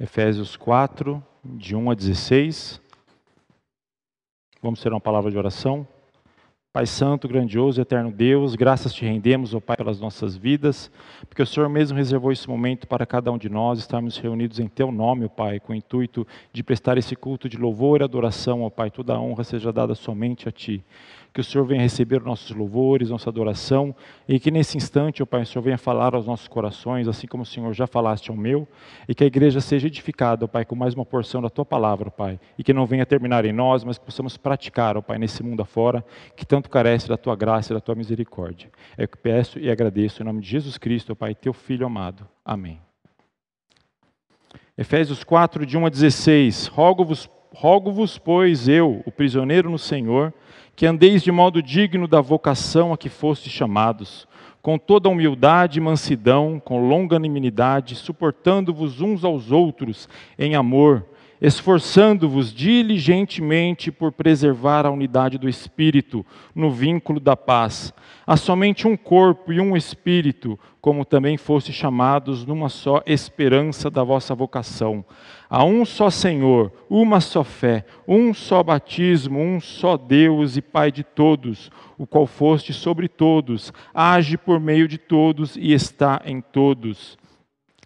Efésios 4, de 1 a 16. Vamos ter uma palavra de oração. Pai Santo, grandioso e eterno Deus, graças te rendemos, ó Pai, pelas nossas vidas, porque o Senhor mesmo reservou esse momento para cada um de nós estarmos reunidos em Teu nome, ó Pai, com o intuito de prestar esse culto de louvor e adoração, ó Pai. Toda a honra seja dada somente a Ti. Que o Senhor venha receber os nossos louvores, nossa adoração, e que nesse instante, ó Pai, o Senhor venha falar aos nossos corações, assim como o Senhor já falaste ao meu, e que a igreja seja edificada, ó Pai, com mais uma porção da Tua palavra, ó Pai, e que não venha terminar em nós, mas que possamos praticar, ó Pai, nesse mundo afora, que tanto carece da Tua graça e da Tua misericórdia. É o que peço e agradeço em nome de Jesus Cristo, ó Pai, Teu Filho amado. Amém. Efésios 4, de 1 a 16. Rogo-vos, pois, eu, o prisioneiro no Senhor, que andeis de modo digno da vocação a que fostes chamados, com toda humildade e mansidão, com longanimidade, suportando-vos uns aos outros em amor, esforçando-vos diligentemente por preservar a unidade do Espírito no vínculo da paz. Há somente um corpo e um Espírito, como também fostes chamados numa só esperança da vossa vocação. Há um só Senhor, uma só fé, um só batismo, um só Deus e Pai de todos, o qual foste sobre todos, age por meio de todos e está em todos.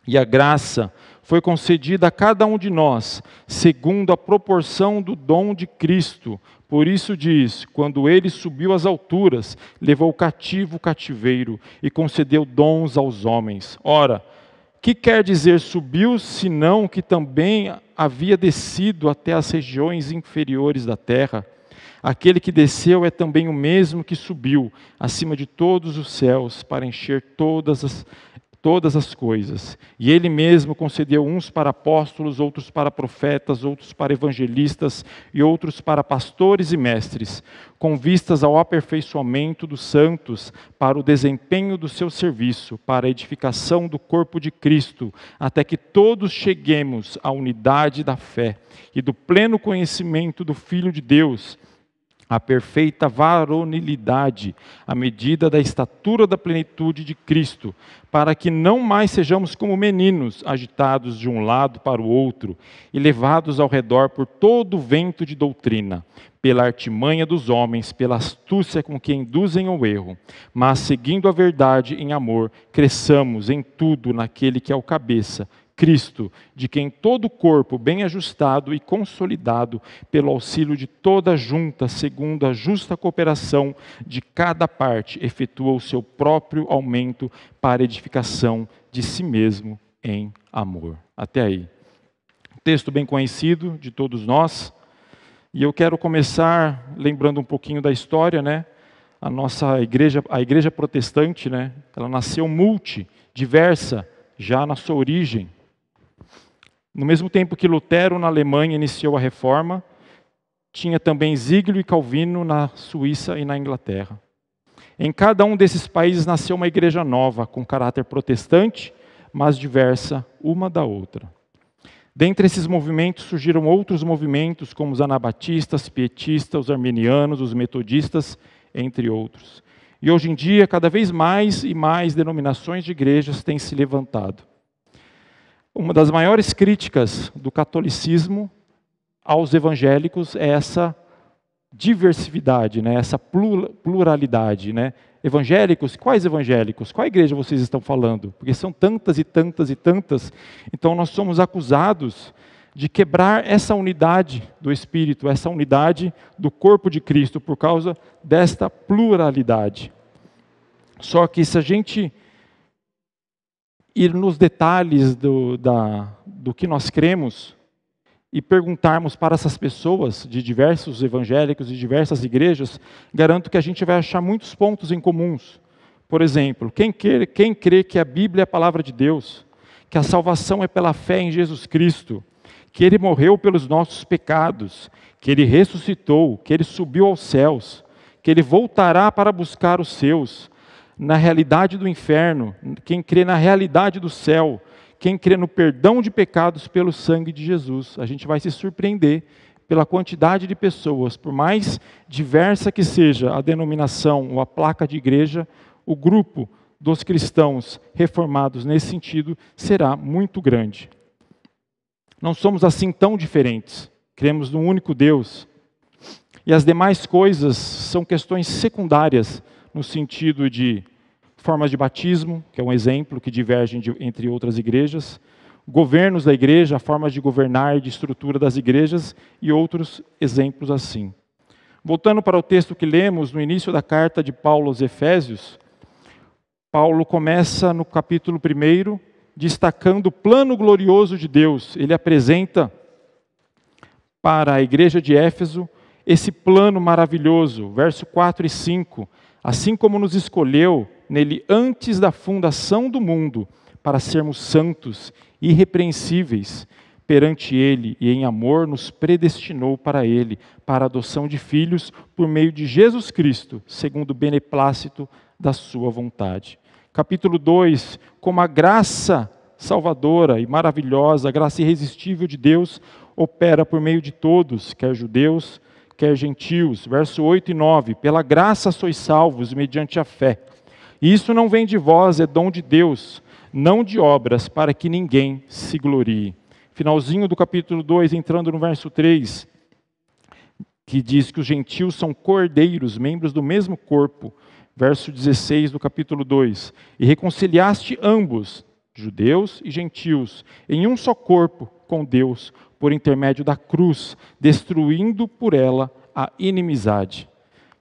E a graça foi concedida a cada um de nós, segundo a proporção do dom de Cristo. Por isso diz, quando ele subiu às alturas, levou cativo o cativeiro e concedeu dons aos homens. Ora, que quer dizer subiu, senão que também havia descido até as regiões inferiores da terra? Aquele que desceu é também o mesmo que subiu acima de todos os céus para encher todas as coisas. E ele mesmo concedeu uns para apóstolos, outros para profetas, outros para evangelistas e outros para pastores e mestres, com vistas ao aperfeiçoamento dos santos, para o desempenho do seu serviço, para a edificação do corpo de Cristo, até que todos cheguemos à unidade da fé e do pleno conhecimento do Filho de Deus, a perfeita varonilidade, à medida da estatura da plenitude de Cristo, para que não mais sejamos como meninos, agitados de um lado para o outro, e levados ao redor por todo o vento de doutrina, pela artimanha dos homens, pela astúcia com que induzem ao erro, mas seguindo a verdade em amor, cresçamos em tudo naquele que é o cabeça, Cristo, de quem todo o corpo, bem ajustado e consolidado, pelo auxílio de toda junta, segundo a justa cooperação de cada parte, efetua o seu próprio aumento para a edificação de si mesmo em amor. Até aí. Texto bem conhecido de todos nós. E eu quero começar lembrando um pouquinho da história, né? A igreja protestante, né? Ela nasceu diversa, já na sua origem. No mesmo tempo que Lutero, na Alemanha, iniciou a reforma, tinha também Zwinglio e Calvino na Suíça e na Inglaterra. Em cada um desses países nasceu uma igreja nova, com caráter protestante, mas diversa uma da outra. Dentre esses movimentos surgiram outros movimentos, como os anabatistas, pietistas, os arminianos, os metodistas, entre outros. E hoje em dia, cada vez mais e mais denominações de igrejas têm se levantado. Uma das maiores críticas do catolicismo aos evangélicos é essa diversidade, né? Essa pluralidade. Né? Evangélicos? Quais evangélicos? Qual igreja vocês estão falando? Porque são tantas e tantas e tantas. Então nós somos acusados de quebrar essa unidade do Espírito, essa unidade do corpo de Cristo, por causa desta pluralidade. Só que se a gente ir nos detalhes do que nós cremos e perguntarmos para essas pessoas de diversos evangélicos e diversas igrejas, garanto que a gente vai achar muitos pontos em comuns. Por exemplo, quem crê que a Bíblia é a palavra de Deus, que a salvação é pela fé em Jesus Cristo, que Ele morreu pelos nossos pecados, que Ele ressuscitou, que Ele subiu aos céus, que Ele voltará para buscar os seus, na realidade do inferno, quem crê na realidade do céu, quem crê no perdão de pecados pelo sangue de Jesus. A gente vai se surpreender pela quantidade de pessoas, por mais diversa que seja a denominação ou a placa de igreja, o grupo dos cristãos reformados nesse sentido será muito grande. Não somos assim tão diferentes. Cremos num único Deus. E as demais coisas são questões secundárias, no sentido de formas de batismo, que é um exemplo que divergem entre outras igrejas, governos da igreja, formas de governar e de estrutura das igrejas e outros exemplos assim. Voltando para o texto que lemos no início da carta de Paulo aos Efésios, Paulo começa no capítulo 1 destacando o plano glorioso de Deus. Ele apresenta para a igreja de Éfeso esse plano maravilhoso, verso 4 e 5. Assim como nos escolheu nele antes da fundação do mundo, para sermos santos, irrepreensíveis perante Ele, e em amor nos predestinou para Ele, para a adoção de filhos, por meio de Jesus Cristo, segundo o beneplácito da sua vontade. Capítulo 2, como a graça salvadora e maravilhosa, a graça irresistível de Deus, opera por meio de todos, quer judeus, quer gentios. Verso 8 e 9, pela graça sois salvos, mediante a fé. E isso não vem de vós, é dom de Deus, não de obras, para que ninguém se glorie. Finalzinho do capítulo 2, entrando no verso 3, que diz que os gentios são cordeiros, membros do mesmo corpo. Verso 16 do capítulo 2. E reconciliaste ambos, judeus e gentios, em um só corpo com Deus, por intermédio da cruz, destruindo por ela a inimizade.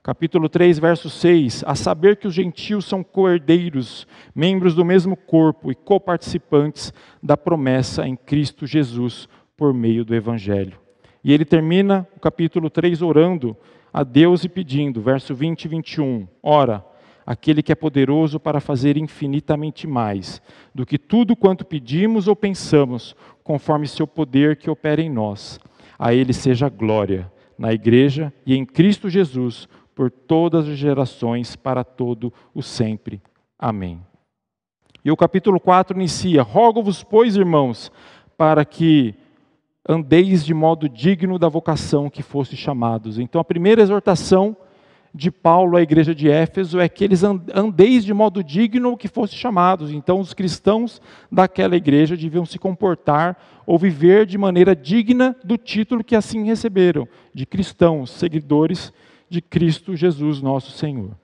Capítulo 3, verso 6, a saber que os gentios são cordeiros, membros do mesmo corpo e coparticipantes da promessa em Cristo Jesus, por meio do Evangelho. E ele termina o capítulo 3 orando a Deus e pedindo, verso 20 e 21, ora, aquele que é poderoso para fazer infinitamente mais do que tudo quanto pedimos ou pensamos, conforme seu poder que opera em nós. A ele seja glória, na igreja e em Cristo Jesus, por todas as gerações, para todo o sempre. Amém. E o capítulo 4 inicia, rogo-vos, pois, irmãos, para que andeis de modo digno da vocação que foste chamados. Então a primeira exortação de Paulo à igreja de Éfeso é que eles andeis de modo digno que foste chamados. Então os cristãos daquela igreja deviam se comportar ou viver de maneira digna do título que assim receberam, de cristãos, seguidores de Cristo Jesus, nosso Senhor.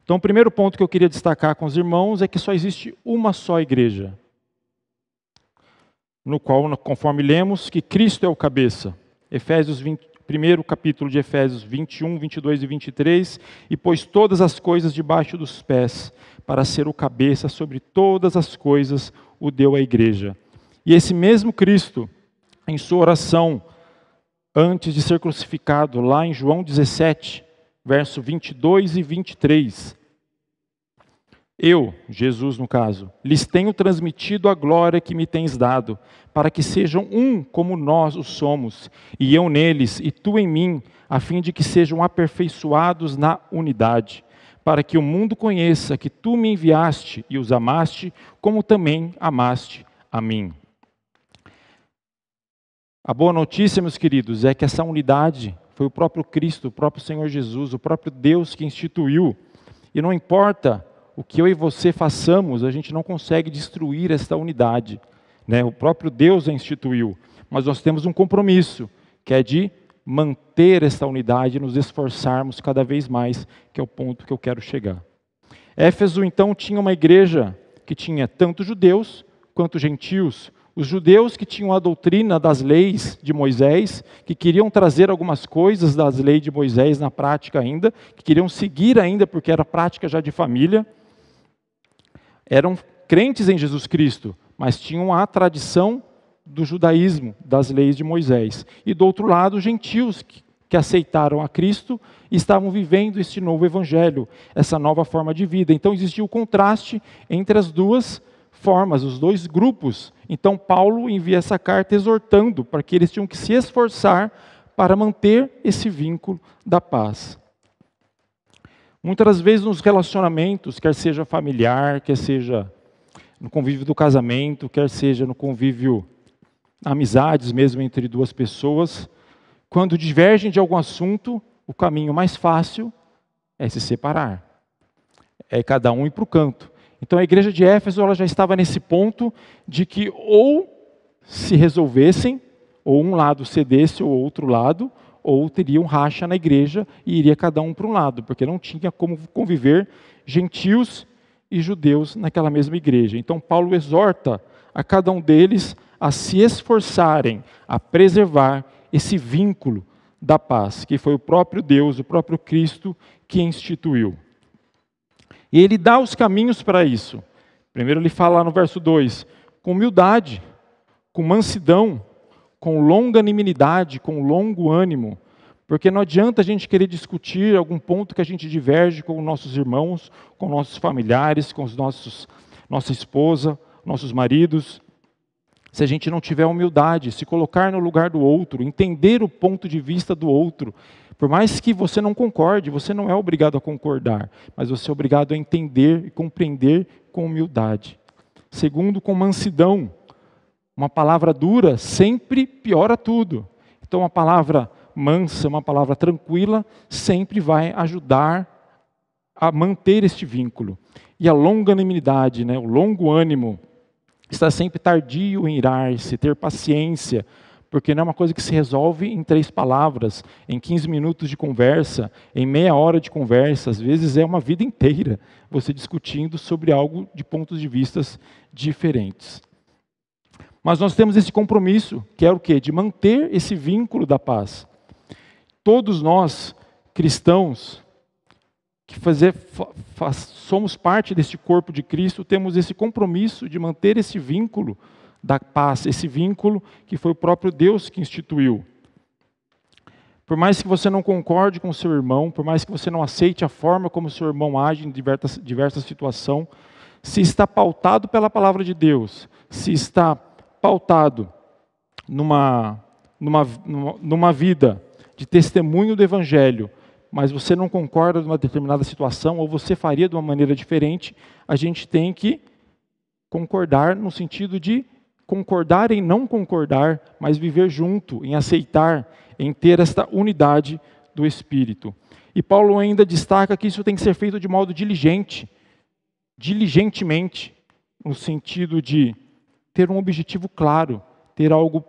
Então, o primeiro ponto que eu queria destacar com os irmãos é que só existe uma só igreja, no qual, conforme lemos, que Cristo é o cabeça. Primeiro capítulo de Efésios 21, 22 e 23, e pôs todas as coisas debaixo dos pés, para ser o cabeça sobre todas as coisas, o deu à igreja. E esse mesmo Cristo, em sua oração, antes de ser crucificado, lá em João 17, verso 22 e 23, eu, Jesus no caso, lhes tenho transmitido a glória que me tens dado, para que sejam um como nós o somos, e eu neles, e tu em mim, a fim de que sejam aperfeiçoados na unidade, para que o mundo conheça que tu me enviaste e os amaste, como também amaste a mim. A boa notícia, meus queridos, é que essa unidade foi o próprio Cristo, o próprio Senhor Jesus, o próprio Deus que instituiu. E não importa o que eu e você façamos, a gente não consegue destruir esta unidade, né? O próprio Deus a instituiu. Mas nós temos um compromisso, que é de manter esta unidade e nos esforçarmos cada vez mais, que é o ponto que eu quero chegar. Éfeso, então, tinha uma igreja que tinha tanto judeus quanto gentios. Os judeus que tinham a doutrina das leis de Moisés, que queriam trazer algumas coisas das leis de Moisés na prática ainda, que queriam seguir ainda porque era prática já de família, eram crentes em Jesus Cristo, mas tinham a tradição do judaísmo, das leis de Moisés. E do outro lado, os gentios que aceitaram a Cristo e estavam vivendo este novo evangelho, essa nova forma de vida. Então existia o contraste entre as duas formas, os dois grupos. Então Paulo envia essa carta exortando para que eles tinham que se esforçar para manter esse vínculo da paz. Muitas das vezes nos relacionamentos, quer seja familiar, quer seja no convívio do casamento, quer seja no convívio, amizades mesmo entre duas pessoas, quando divergem de algum assunto, o caminho mais fácil é se separar. é cada um ir para o canto. Então a igreja de Éfeso ela já estava nesse ponto de que ou se resolvessem, ou um lado cedesse ou outro lado, ou teria um racha na igreja e iria cada um para um lado, porque não tinha como conviver gentios e judeus naquela mesma igreja. Então Paulo exorta a cada um deles a se esforçarem a preservar esse vínculo da paz, que foi o próprio Deus, o próprio Cristo que instituiu. E ele dá os caminhos para isso. Primeiro ele fala lá no verso 2, com humildade, com mansidão, com longanimidade, com longo ânimo, porque não adianta a gente querer discutir algum ponto que a gente diverge com nossos irmãos, com nossos familiares, com nossa esposa, nossos maridos, se a gente não tiver humildade, se colocar no lugar do outro, entender o ponto de vista do outro. Por mais que você não concorde, você não é obrigado a concordar, mas você é obrigado a entender e compreender com humildade. Segundo, com mansidão. Uma palavra dura sempre piora tudo. Então, uma palavra mansa, uma palavra tranquila, sempre vai ajudar a manter este vínculo. E a longanimidade, o longo ânimo, está sempre tardio em irar-se, ter paciência, porque não é uma coisa que se resolve em 3 palavras, em 15 minutos de conversa, em meia hora de conversa, às vezes é uma vida inteira você discutindo sobre algo de pontos de vistas diferentes. Mas nós temos esse compromisso, que é o quê? De manter esse vínculo da paz. Todos nós, cristãos, que somos parte desse corpo de Cristo, temos esse compromisso de manter esse vínculo da paz, esse vínculo que foi o próprio Deus que instituiu. Por mais que você não concorde com o seu irmão, por mais que você não aceite a forma como o seu irmão age em diversas situações, se está pautado pela palavra de Deus, se está pautado numa vida de testemunho do Evangelho, mas você não concorda numa determinada situação, ou você faria de uma maneira diferente, a gente tem que concordar no sentido de concordar em não concordar, mas viver junto, em aceitar, em ter esta unidade do Espírito. E Paulo ainda destaca que isso tem que ser feito de modo diligente, diligentemente, no sentido de ter um objetivo claro, ter algo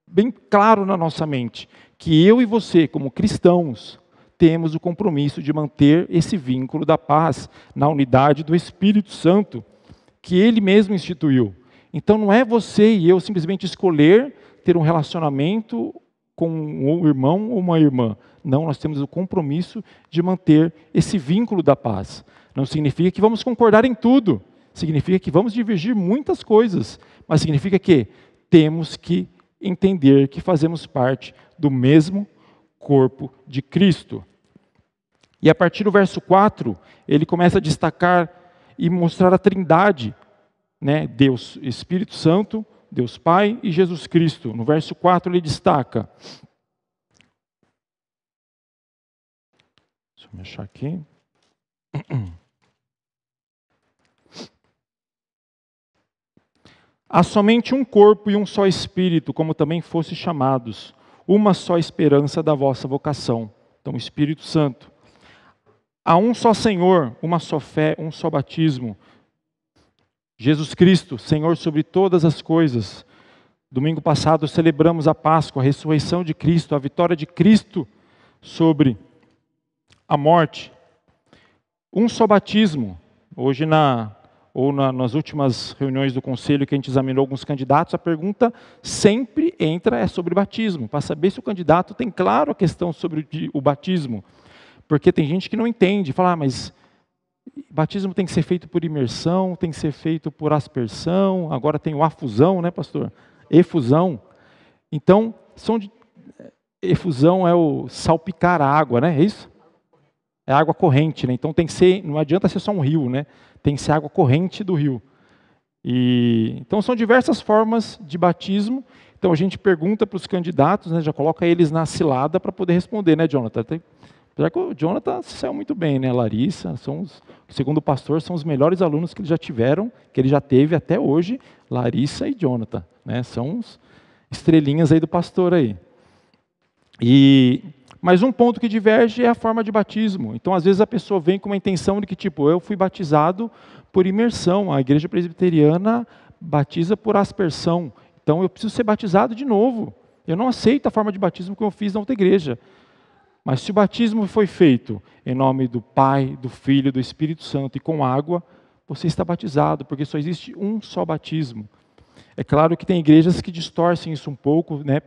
bem claro na nossa mente, que eu e você, como cristãos, temos o compromisso de manter esse vínculo da paz na unidade do Espírito Santo, que Ele mesmo instituiu. Então não é você e eu simplesmente escolher ter um relacionamento com um irmão ou uma irmã. Não, nós temos o compromisso de manter esse vínculo da paz. Não significa que vamos concordar em tudo, significa que vamos divergir muitas coisas, mas significa que temos que entender que fazemos parte do mesmo corpo de Cristo. E a partir do verso 4, ele começa a destacar e mostrar a trindade, Deus Espírito Santo, Deus Pai e Jesus Cristo. No verso 4 ele destaca, deixa eu mexer aqui. Há somente um corpo e um só Espírito, como também fosse chamados, uma só esperança da vossa vocação. Então, o Espírito Santo. Há um só Senhor, uma só fé, um só batismo. Jesus Cristo, Senhor sobre todas as coisas. Domingo passado celebramos a Páscoa, a ressurreição de Cristo, a vitória de Cristo sobre a morte. Um só batismo. Hoje nas últimas reuniões do conselho que a gente examinou alguns candidatos, a pergunta sempre é sobre batismo, para saber se o candidato tem claro a questão sobre o batismo. Porque tem gente que não entende, fala, mas batismo tem que ser feito por imersão, tem que ser feito por aspersão, agora tem o afusão, pastor? Efusão. Então, efusão é o salpicar a água, é isso? É água corrente, Então tem que ser, não adianta ser só um rio, Tem que ser água corrente do rio. Então são diversas formas de batismo. Então a gente pergunta para os candidatos, já coloca eles na cilada para poder responder, Jonathan? Apesar que o Jonathan se saiu muito bem, a Larissa, segundo o pastor, são os melhores alunos que ele já tiveram, que ele já teve até hoje, Larissa e Jonathan, São os estrelinhas aí do pastor aí. E Mas um ponto que diverge é a forma de batismo. Então, às vezes, a pessoa vem com uma intenção de que, tipo, eu fui batizado por imersão. A igreja presbiteriana batiza por aspersão. Então, eu preciso ser batizado de novo. Eu não aceito a forma de batismo que eu fiz na outra igreja. Mas se o batismo foi feito em nome do Pai, do Filho, do Espírito Santo e com água, você está batizado, porque só existe um só batismo. É claro que tem igrejas que distorcem isso um pouco, né?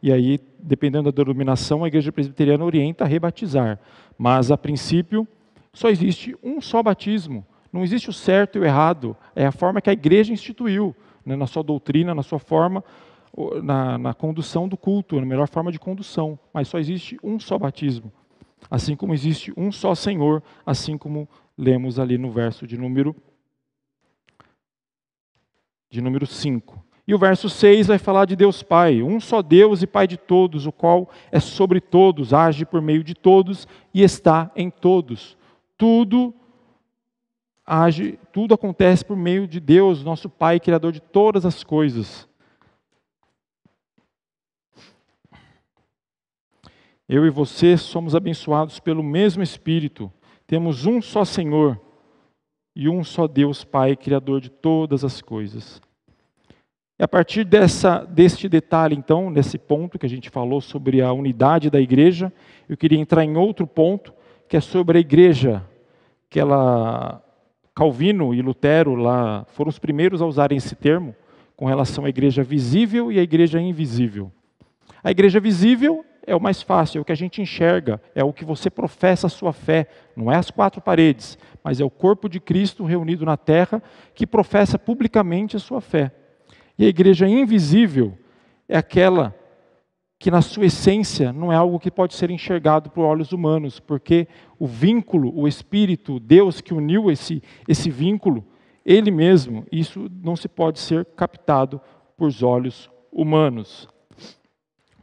E aí, dependendo da denominação, a igreja presbiteriana orienta a rebatizar. Mas, a princípio, só existe um só batismo. Não existe o certo e o errado. É a forma que a igreja instituiu, né? Na sua doutrina, na sua forma, na condução do culto, na melhor forma de condução. Mas só existe um só batismo. Assim como existe um só Senhor, assim como lemos ali no verso de número 5. E o verso 6 vai falar de Deus Pai, um só Deus e Pai de todos, o qual é sobre todos, age por meio de todos e está em todos. Tudo acontece por meio de Deus, nosso Pai, Criador de todas as coisas. Eu e você somos abençoados pelo mesmo Espírito, temos um só Senhor e um só Deus Pai, Criador de todas as coisas. E a partir deste detalhe, então, nesse ponto que a gente falou sobre a unidade da igreja, eu queria entrar em outro ponto, que é sobre a igreja, Calvino e Lutero lá foram os primeiros a usarem esse termo, com relação à igreja visível e à igreja invisível. A igreja visível é o mais fácil, é o que a gente enxerga, é o que você professa a sua fé, não é as quatro paredes, mas é o corpo de Cristo reunido na terra que professa publicamente a sua fé. E a igreja invisível é aquela que na sua essência não é algo que pode ser enxergado por olhos humanos, porque o vínculo, o Espírito, Deus que uniu esse vínculo, Ele mesmo, isso não se pode ser captado por olhos humanos.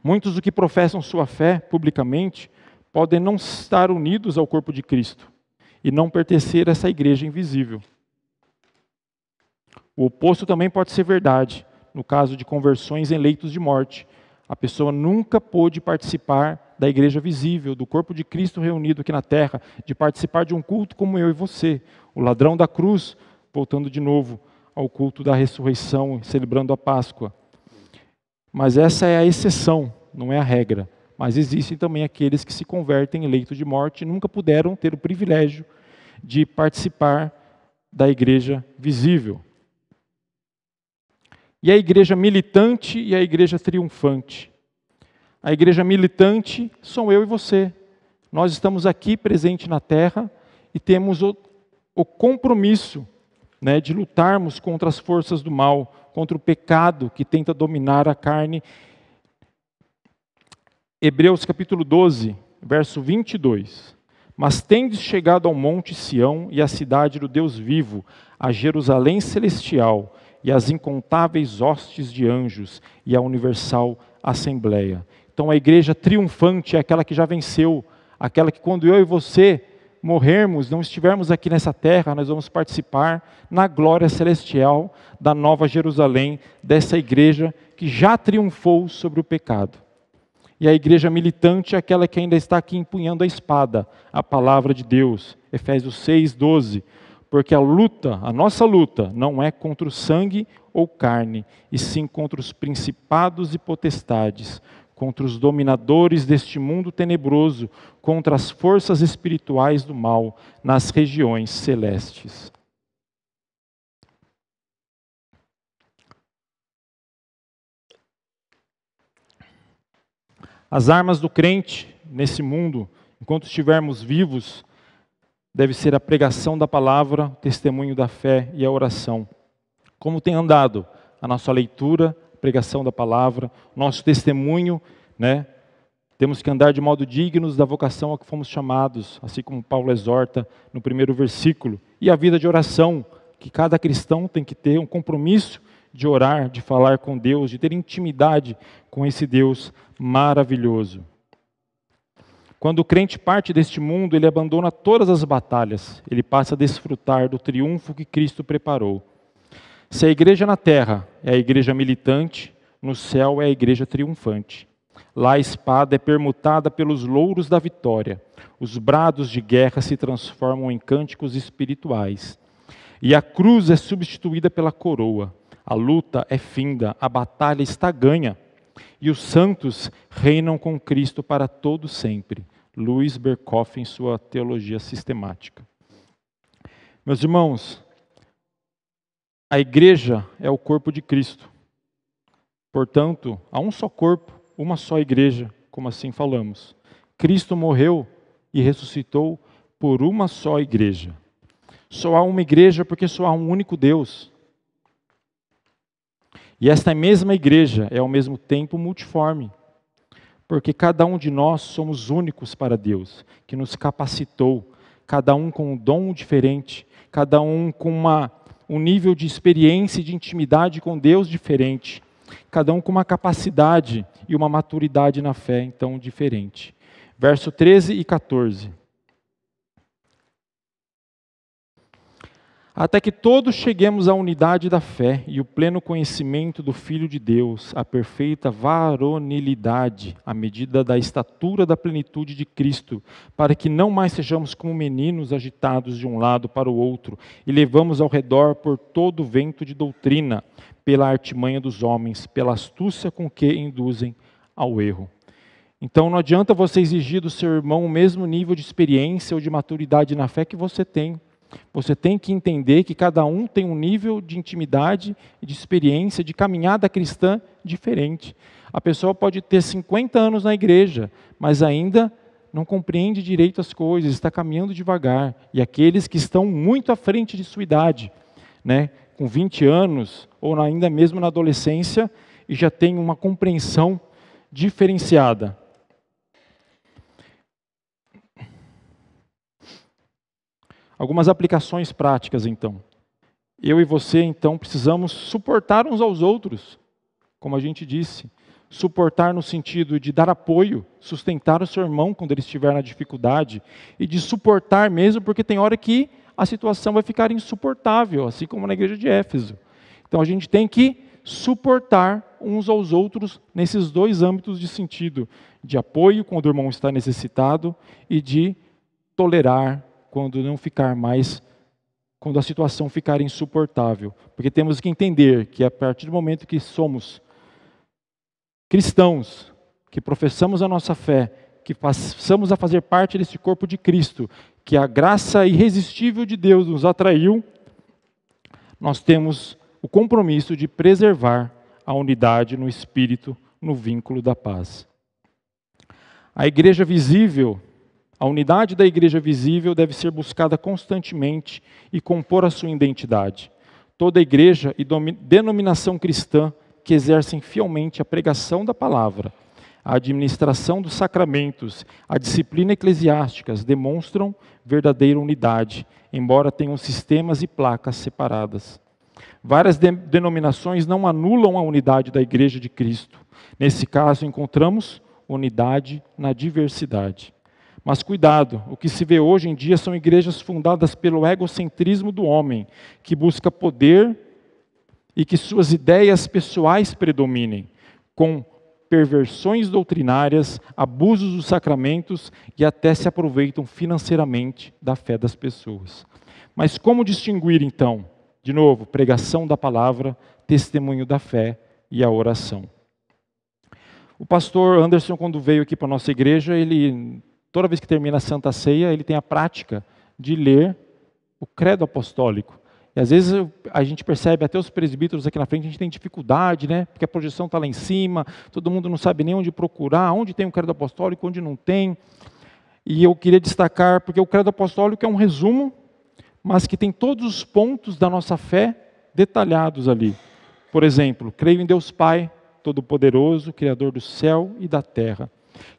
Muitos do que professam sua fé publicamente podem não estar unidos ao corpo de Cristo e não pertencer a essa igreja invisível. O oposto também pode ser verdade, no caso de conversões em leitos de morte. A pessoa nunca pôde participar da igreja visível, do corpo de Cristo reunido aqui na terra, de participar de um culto como eu e você. O ladrão da cruz, voltando de novo ao culto da ressurreição, celebrando a Páscoa. Mas essa é a exceção, não é a regra. Mas existem também aqueles que se convertem em leito de morte e nunca puderam ter o privilégio de participar da igreja visível. E a igreja militante e a igreja triunfante. A igreja militante sou eu e você. Nós estamos aqui presentes na terra e temos o compromisso, né, de lutarmos contra as forças do mal, contra o pecado que tenta dominar a carne. Hebreus capítulo 12, verso 22. Mas tendes chegado ao monte Sião e à cidade do Deus vivo, a Jerusalém celestial, e as incontáveis hostes de anjos, e a universal assembleia. Então a igreja triunfante é aquela que já venceu, aquela que quando eu e você morrermos, não estivermos aqui nessa terra, nós vamos participar na glória celestial da nova Jerusalém, dessa igreja que já triunfou sobre o pecado. E a igreja militante é aquela que ainda está aqui empunhando a espada, a palavra de Deus. Efésios 6:12. Porque a nossa luta, não é contra o sangue ou carne, e sim contra os principados e potestades, contra os dominadores deste mundo tenebroso, contra as forças espirituais do mal nas regiões celestes. As armas do crente nesse mundo, enquanto estivermos vivos, deve ser a pregação da palavra, o testemunho da fé e a oração. Como tem andado a nossa leitura, a pregação da palavra, nosso testemunho, né? Temos que andar de modo dignos da vocação a que fomos chamados, assim como Paulo exorta no primeiro versículo. E a vida de oração, que cada cristão tem que ter um compromisso de orar, de falar com Deus, de ter intimidade com esse Deus maravilhoso. Quando o crente parte deste mundo, ele abandona todas as batalhas, ele passa a desfrutar do triunfo que Cristo preparou. Se a igreja na terra é a igreja militante, no céu é a igreja triunfante. Lá a espada é permutada pelos louros da vitória. Os brados de guerra se transformam em cânticos espirituais. E a cruz é substituída pela coroa. A luta é finda, a batalha está ganha. E os santos reinam com Cristo para todo sempre. Louis Berkhoff, em sua Teologia Sistemática. Meus irmãos, a igreja é o corpo de Cristo. Portanto, há um só corpo, uma só igreja, como assim falamos. Cristo morreu e ressuscitou por uma só igreja. Só há uma igreja porque só há um único Deus. E esta mesma igreja é ao mesmo tempo multiforme, porque cada um de nós somos únicos para Deus, que nos capacitou, cada um com um dom diferente, cada um com um nível de experiência e de intimidade com Deus diferente, cada um com uma capacidade e uma maturidade na fé, então, diferente. Verso 13 e 14. Até que todos cheguemos à unidade da fé e o pleno conhecimento do Filho de Deus, a perfeita varonilidade, à medida da estatura da plenitude de Cristo, para que não mais sejamos como meninos agitados de um lado para o outro e levamos ao redor por todo o vento de doutrina, pela artimanha dos homens, pela astúcia com que induzem ao erro. Então não adianta você exigir do seu irmão o mesmo nível de experiência ou de maturidade na fé que você tem. Você tem que entender que cada um tem um nível de intimidade, de experiência, de caminhada cristã diferente. A pessoa pode ter 50 anos na igreja, mas ainda não compreende direito as coisas, está caminhando devagar. E aqueles que estão muito à frente de sua idade, né, com 20 anos, ou ainda mesmo na adolescência, e já tem uma compreensão diferenciada. Algumas aplicações práticas, então. Eu e você, então, precisamos suportar uns aos outros, como a gente disse. Suportar no sentido de dar apoio, sustentar o seu irmão quando ele estiver na dificuldade, e de suportar mesmo, porque tem hora que a situação vai ficar insuportável, assim como na igreja de Éfeso. Então a gente tem que suportar uns aos outros nesses dois âmbitos de sentido, de apoio quando o irmão está necessitado e de tolerar quando não ficar mais, quando a situação ficar insuportável. Porque temos que entender que a partir do momento que somos cristãos, que professamos a nossa fé, que passamos a fazer parte desse corpo de Cristo, que a graça irresistível de Deus nos atraiu, nós temos o compromisso de preservar a unidade no espírito, no vínculo da paz. A igreja visível, a unidade da igreja visível deve ser buscada constantemente e compor a sua identidade. Toda igreja e denominação cristã que exercem fielmente a pregação da palavra, a administração dos sacramentos, a disciplina eclesiásticas demonstram verdadeira unidade, embora tenham sistemas e placas separadas. Várias denominações não anulam a unidade da igreja de Cristo. Nesse caso, encontramos unidade na diversidade. Mas cuidado, o que se vê hoje em dia são igrejas fundadas pelo egocentrismo do homem, que busca poder e que suas ideias pessoais predominem, com perversões doutrinárias, abusos dos sacramentos e até se aproveitam financeiramente da fé das pessoas. Mas como distinguir então? De novo, pregação da palavra, testemunho da fé e a oração. O pastor Anderson, quando veio aqui para a nossa igreja, toda vez que termina a Santa Ceia, ele tem a prática de ler o credo apostólico. E às vezes a gente percebe, até os presbíteros aqui na frente, a gente tem dificuldade, né? Porque a projeção está lá em cima, todo mundo não sabe nem onde procurar, onde tem o credo apostólico, onde não tem. E eu queria destacar, porque o credo apostólico é um resumo, mas que tem todos os pontos da nossa fé detalhados ali. Por exemplo, creio em Deus Pai, Todo-Poderoso, Criador do céu e da terra.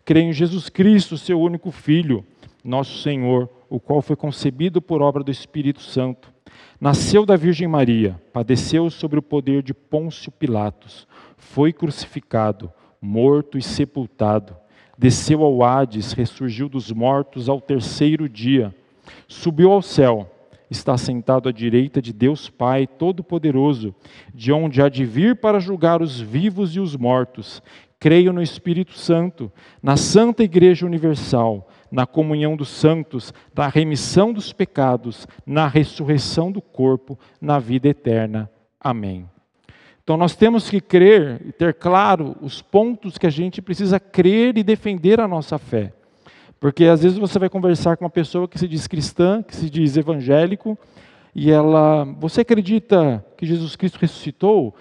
Creio em Jesus Cristo, seu único Filho, nosso Senhor, o qual foi concebido por obra do Espírito Santo. Nasceu da Virgem Maria, padeceu sob o poder de Pôncio Pilatos, foi crucificado, morto e sepultado, desceu ao Hades, ressurgiu dos mortos ao terceiro dia, subiu ao céu, está sentado à direita de Deus Pai Todo-Poderoso, de onde há de vir para julgar os vivos e os mortos. Creio no Espírito Santo, na Santa Igreja Universal, na comunhão dos santos, na remissão dos pecados, na ressurreição do corpo, na vida eterna. Amém. Então nós temos que crer e ter claro os pontos que a gente precisa crer e defender a nossa fé. Porque às vezes você vai conversar com uma pessoa que se diz cristã, que se diz evangélico, e você acredita que Jesus Cristo ressuscitou?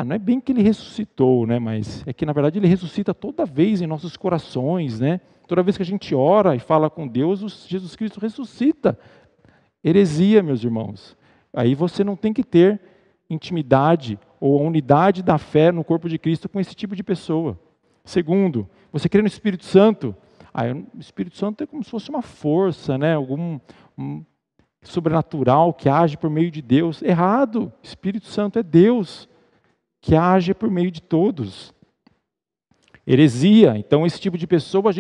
Não é bem que ele ressuscitou, né? Mas é que na verdade ele ressuscita toda vez em nossos corações, né? Toda vez que a gente ora e fala com Deus, Jesus Cristo ressuscita. Heresia, meus irmãos. Aí você não tem que ter intimidade ou a unidade da fé no corpo de Cristo com esse tipo de pessoa. Segundo, você crê no Espírito Santo? O Espírito Santo é como se fosse uma força, né? Sobrenatural que age por meio de Deus. Errado. Espírito Santo é Deus que age por meio de todos. Heresia. Então, esse tipo de pessoa,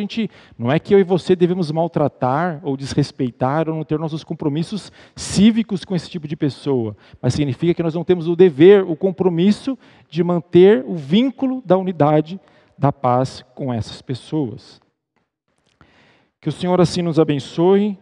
não é que eu e você devemos maltratar ou desrespeitar ou não ter nossos compromissos cívicos com esse tipo de pessoa, mas significa que nós não temos o dever, o compromisso de manter o vínculo da unidade, da paz com essas pessoas. Que o Senhor assim nos abençoe,